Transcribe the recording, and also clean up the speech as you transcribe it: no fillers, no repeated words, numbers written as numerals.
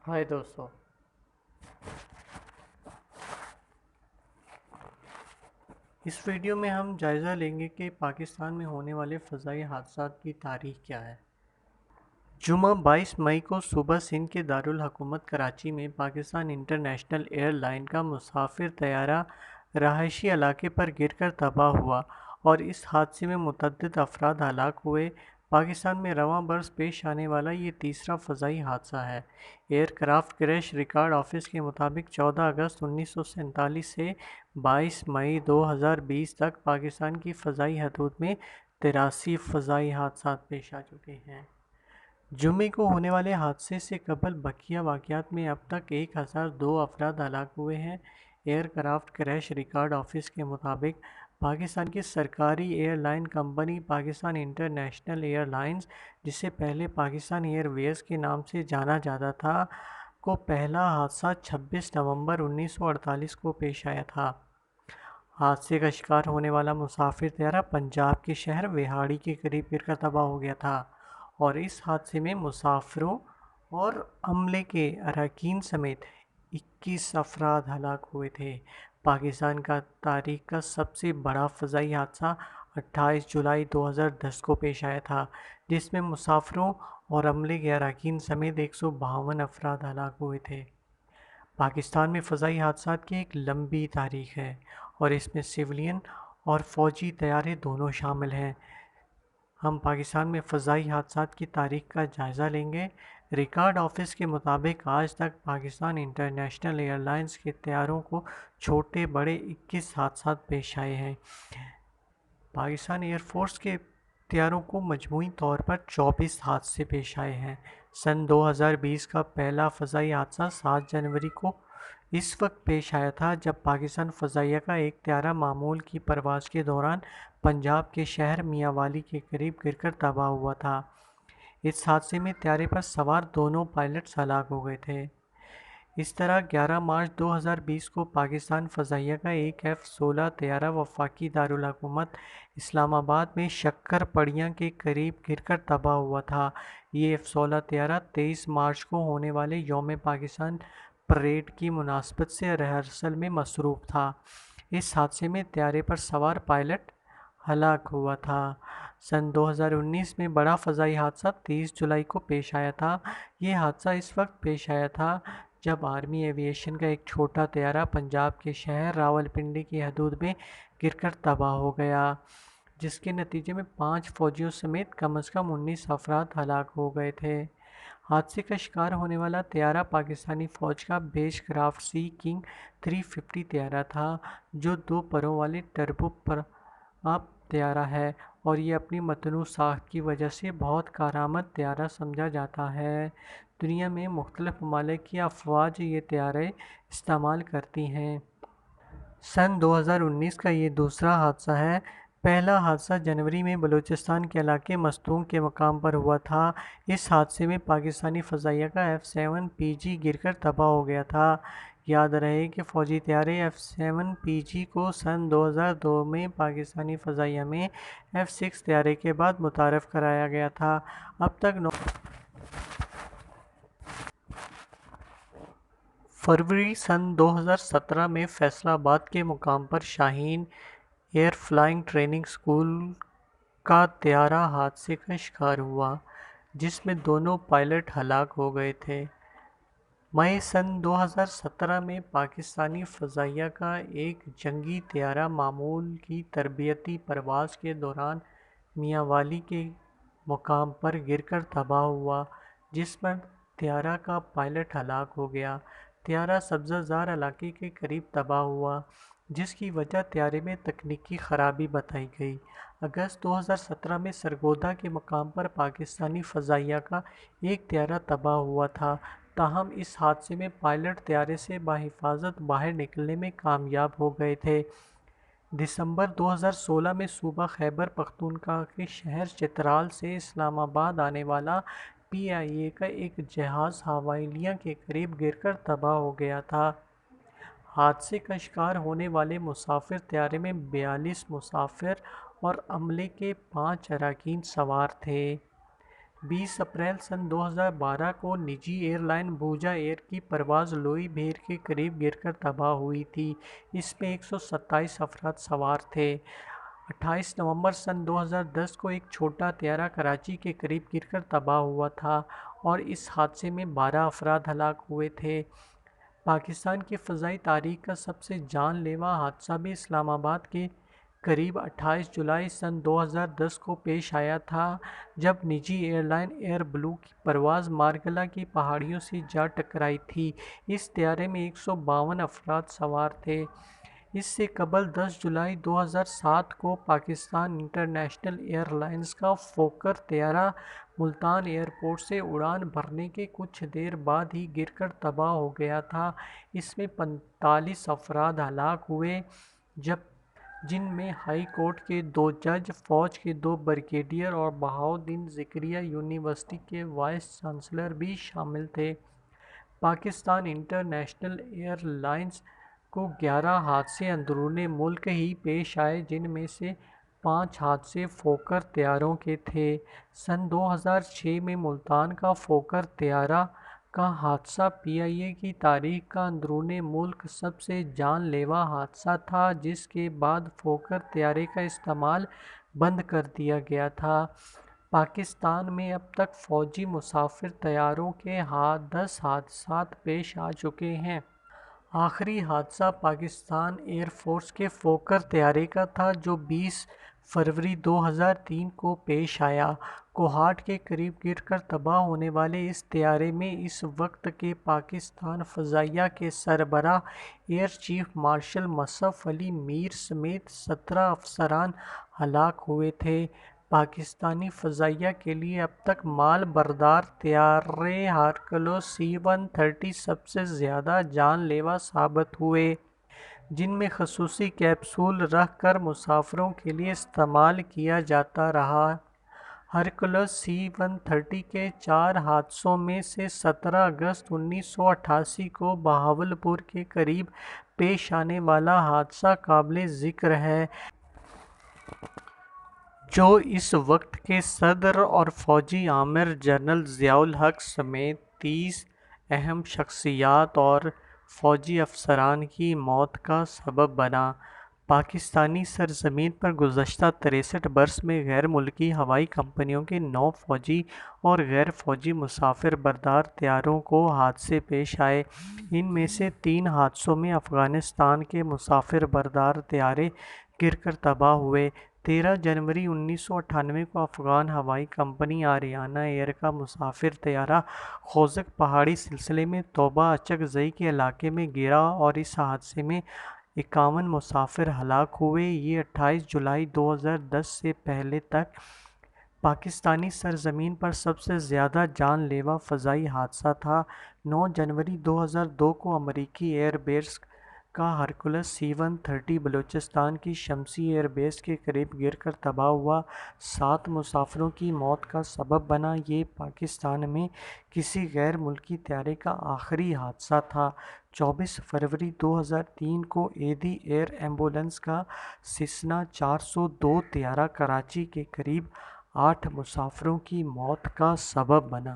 हाय दोस्तों। इस वीडियो में हम जायज़ा लेंगे कि पाकिस्तान में होने वाले फ़ज़ाई हादसात की तारीख़ क्या है। जुमा 22 मई को सुबह सिंध के दारुल हुकूमत कराची में पाकिस्तान इंटरनेशनल एयरलाइन का मुसाफिर तैयारा रहायशी इलाके पर गिरकर तबाह हुआ और इस हादसे में मुतअद्दिद अफराद हलाक हुए। पाकिस्तान में रवां बरस पेश आने वाला ये तीसरा फ़ज़ाई हादसा है। एयरक्राफ्ट क्रैश रिकॉर्ड ऑफिस के मुताबिक 14 अगस्त 1947 से 22 मई 2020 तक पाकिस्तान की फ़ज़ाई हदूद में 83 फ़ज़ाई हादसा पेश आ चुके हैं। जुम्मे को होने वाले हादसे से कबल बकिया वाक़यात में अब तक 1002 अफराद हलाक हुए हैं। एयरक्राफ्ट क्रैश रिकॉर्ड ऑफिस के मुताबिक पाकिस्तान की सरकारी airline company Pakistan international airlines, जिसे पहले पाकिस्तान एयरवेज के नाम से जाना जाता था, को पहला हादसा 26 नवंबर 1948 को पेश आया था। हादसे का शिकार होने वाला मुसाफिर तैयारा पंजाब के शहर विहाड़ी के करीब गिरकर तबाह हो गया था और इस हादसे में मुसाफिरों और अमले के अरकान समेत 21 अफराद हलाक हुए थे। पाकिस्तान का तारीख का सबसे बड़ा फ़ज़ाई हादसा 28 जुलाई 2010 को पेश आया था, जिसमें मुसाफिरों और अमले के अरकान समेत 152 अफराद हलाक हुए थे। पाकिस्तान में फ़ज़ाई हादसात की एक लंबी तारीख़ है और इसमें सिविलियन और फ़ौजी तैयारे दोनों शामिल हैं। हम पाकिस्तान में फ़ज़ाई हादसात की तारीख़ का जायज़ा लेंगे। रिकॉर्ड ऑफिस के मुताबिक आज तक पाकिस्तान इंटरनेशनल एयरलाइंस के तैयारों को छोटे बड़े 21 हादसात पेश आए हैं। पाकिस्तान एयरफोर्स के तैयारों को मजमूई तौर पर 24 हादसे पेश आए हैं। सन 2020 का पहला फ़ज़ाई हादसा 7 जनवरी को इस वक्त पेश आया था जब पाकिस्तान फ़ज़ाइया का एक तैयारा मामूल की परवाज़ के दौरान पंजाब के शहर मियांवाली के करीब गिरकर तबाह हुआ था। इस हादसे में तैयारे पर सवार दोनों पायलट्स हलाक हो गए थे। इस तरह 11 मार्च 2020 को पाकिस्तान फ़ज़ाइया का एक F-16 तैयारा वफाकी दारुल हुकूमत इस्लामाबाद में शक्कर पड़ियाँ के करीब गिरकर तबाह हुआ था। ये F-16 तैयारा 23 मार्च को होने वाले यौम पाकिस्तान परेड की मुनासबत से रिहर्सल में मसरूफ़ था। इस हादसे में तैयारे पर सवार पायलट हलाक हुआ था। सन 2019 में बड़ा फ़ज़ाई हादसा 30 जुलाई को पेश आया था। ये हादसा इस वक्त पेश आया था जब आर्मी एविएशन का एक छोटा तैयारा पंजाब के शहर रावलपिंडी की हदूद में गिरकर तबाह हो गया, जिसके नतीजे में 5 फ़ौजियों समेत कम से कम 19 अफराद हलाक हो गए थे। हादसे का शिकार होने वाला तैयारा पाकिस्तानी फ़ौज का बेशक्राफ्ट सी किंग 350 तैयारा था, जो 2 परों वाले टर्बोप्रॉप तैयारा है और ये अपनी मतनू साख्त की वजह से बहुत कारआमद तैयारा समझा जाता है। दुनिया में मुख्तलिफ ममालिक की अफवाज ये तैयारे इस्तेमाल करती हैं। सन 2019 का ये दूसरा हादसा है। पहला हादसा जनवरी में बलूचिस्तान के इलाके मस्तूंग के मकाम पर हुआ था। इस हादसे में पाकिस्तानी फ़ज़ाइया का F-7PG गिरकर तबाह हो गया था। याद रहे कि फ़ौजी तैयारे F-7PG को सन 2002 में पाकिस्तानी फ़ज़ाइया में F-6 तैयारे के बाद मुतारफ़ कराया गया था। अब तक फरवरी सन 2017 में फैसलाबाद के मुकाम पर Shaheen air flying training school का तैयारा हादसे का शिकार हुआ, जिसमें दोनों पायलट हलाक हो गए थे। मई सन 2017 में पाकिस्तानी फ़ज़ाइया का एक जंगी तैयारा मामूल की तरबियती परवाज़ के दौरान मियांवाली के मुकाम पर गिरकर तबाह हुआ, जिस पर तैयारा का पायलट हलाक हो गया। तैयारा सब्ज़ाज़ार इलाके के करीब तबाह हुआ, जिसकी वजह तैयारे में तकनीकी ख़राबी बताई गई। अगस्त 2017 में सरगोदा के मुकाम पर पाकिस्तानी फ़ज़ाइया का एक तैयारा तबाह हुआ था, ताहम इस हादसे में पायलट तैयारे से बाहिफाजत बाहर निकलने में कामयाब हो गए थे। दिसंबर 2016 में सूबा खैबर पख्तूनख्वा के शहर चित्राल से इस्लामाबाद आने वाला PIA का एक जहाज़ हवालिया के करीब गिरकर तबाह हो गया था। हादसे का शिकार होने वाले मुसाफिर तैयारे में 42 मुसाफिर और अमले के 5 अरकान सवार थे। 20 اپریل سن 2012 کو نجی ایئر لائن بھوجا ایئر کی پرواز لوئی بھیر کے قریب گر کر تباہ ہوئی تھی۔ اس میں 127 افراد سوار تھے۔ 28 نومبر سن 2010 کو ایک چھوٹا طیارہ کراچی کے قریب گر کر تباہ ہوا تھا اور اس حادثے میں 12 افراد ہلاک ہوئے تھے۔ پاکستان کی فضائی تاریخ کا سب سے جان لیوا حادثہ بھی اسلام آباد کے قریب 28 جولائی سن 2010 کو پیش آیا تھا، جب نجی ایئر لائن ایئر بلو کی پرواز مارگلہ کی پہاڑیوں سے جا ٹکرائی تھی۔ اس طیارے میں 152 افراد سوار تھے۔ اس سے قبل 10 جولائی 2007 کو پاکستان انٹرنیشنل ایئر لائنز کا فوکر طیارہ ملتان ایئرپورٹ سے اڑان بھرنے کے کچھ دیر بعد ہی گر کر تباہ ہو گیا تھا۔ اس میں 45 افراد ہلاک ہوئے، جن میں ہائی کورٹ کے 2 جج، فوج کے 2 بریگیڈیئر اور بہاؤالدین زکریا یونیورسٹی کے وائس چانسلر بھی شامل تھے۔ پاکستان انٹرنیشنل ایئر لائنز کو 11 حادثے اندرون ملک ہی پیش آئے، جن میں سے 5 حادثے فوکر طیاروں کے تھے۔ سن 2006 میں ملتان کا فوکر طیارہ کا حادثہ پی آئی اے کی تاریخ کا اندرون ملک سب سے جان لیوا حادثہ تھا، جس کے بعد فوکر طیارے کا استعمال بند کر دیا گیا تھا۔ پاکستان میں اب تک فوجی مسافر طیاروں کے 10 حادثات پیش آ چکے ہیں۔ آخری حادثہ پاکستان ایئر فورس کے فوکر طیارے کا تھا، جو 20 فروری 2003 کو پیش آیا۔ کوہاٹ کے قریب گر کر تباہ ہونے والے اس طیارے میں اس وقت کے پاکستان فضائیہ کے سربراہ ایئر چیف مارشل مصعب علی میر سمیت 17 افسران ہلاک ہوئے تھے۔ پاکستانی فضائیہ کے لیے اب تک مال بردار طیارے ہرکولس C-130 سب سے زیادہ جان لیوا ثابت ہوئے، جن میں خصوصی کیپسول رکھ کر مسافروں کے لیے استعمال کیا جاتا رہا۔ ہرکولس C-130 کے 4 حادثوں میں سے 17 اگست 1988 کو بہاولپور کے قریب پیش آنے والا حادثہ قابل ذکر ہے، جو اس وقت کے صدر اور فوجی آمر جنرل ضیاء الحق سمیت 30 اہم شخصیات اور فوجی افسران کی موت کا سبب بنا۔ پاکستانی سرزمین پر گزشتہ 63 برس میں غیر ملکی ہوائی کمپنیوں کے 9 فوجی اور غیر فوجی مسافر بردار طیاروں کو حادثے پیش آئے۔ ان میں سے 3 حادثوں میں افغانستان کے مسافر بردار طیارے گر کر تباہ ہوئے۔ 13 جنوری 1998 کو افغان ہوائی کمپنی آریانہ ایئر کا مسافر طیارہ خوزک پہاڑی سلسلے میں توبہ اچکزئی کے علاقے میں گرا اور اس حادثے میں 51 مسافر ہلاک ہوئے۔ یہ 28 جولائی 2010 سے پہلے تک پاکستانی سرزمین پر سب سے زیادہ جان لیوا فضائی حادثہ تھا۔ 9 جنوری 2002 کو امریکی ایئر بیس کا ہرکولس C-130 بلوچستان کی شمسی ایئر بیس کے قریب گر کر تباہ ہوا، 7 مسافروں کی موت کا سبب بنا۔ یہ پاکستان میں کسی غیر ملکی طیارے کا آخری حادثہ تھا۔ 24 فروری 2003 کو ایدھی ایئر ایمبولینس کا سیسنا 402 طیارہ کراچی کے قریب 8 مسافروں کی موت کا سبب بنا۔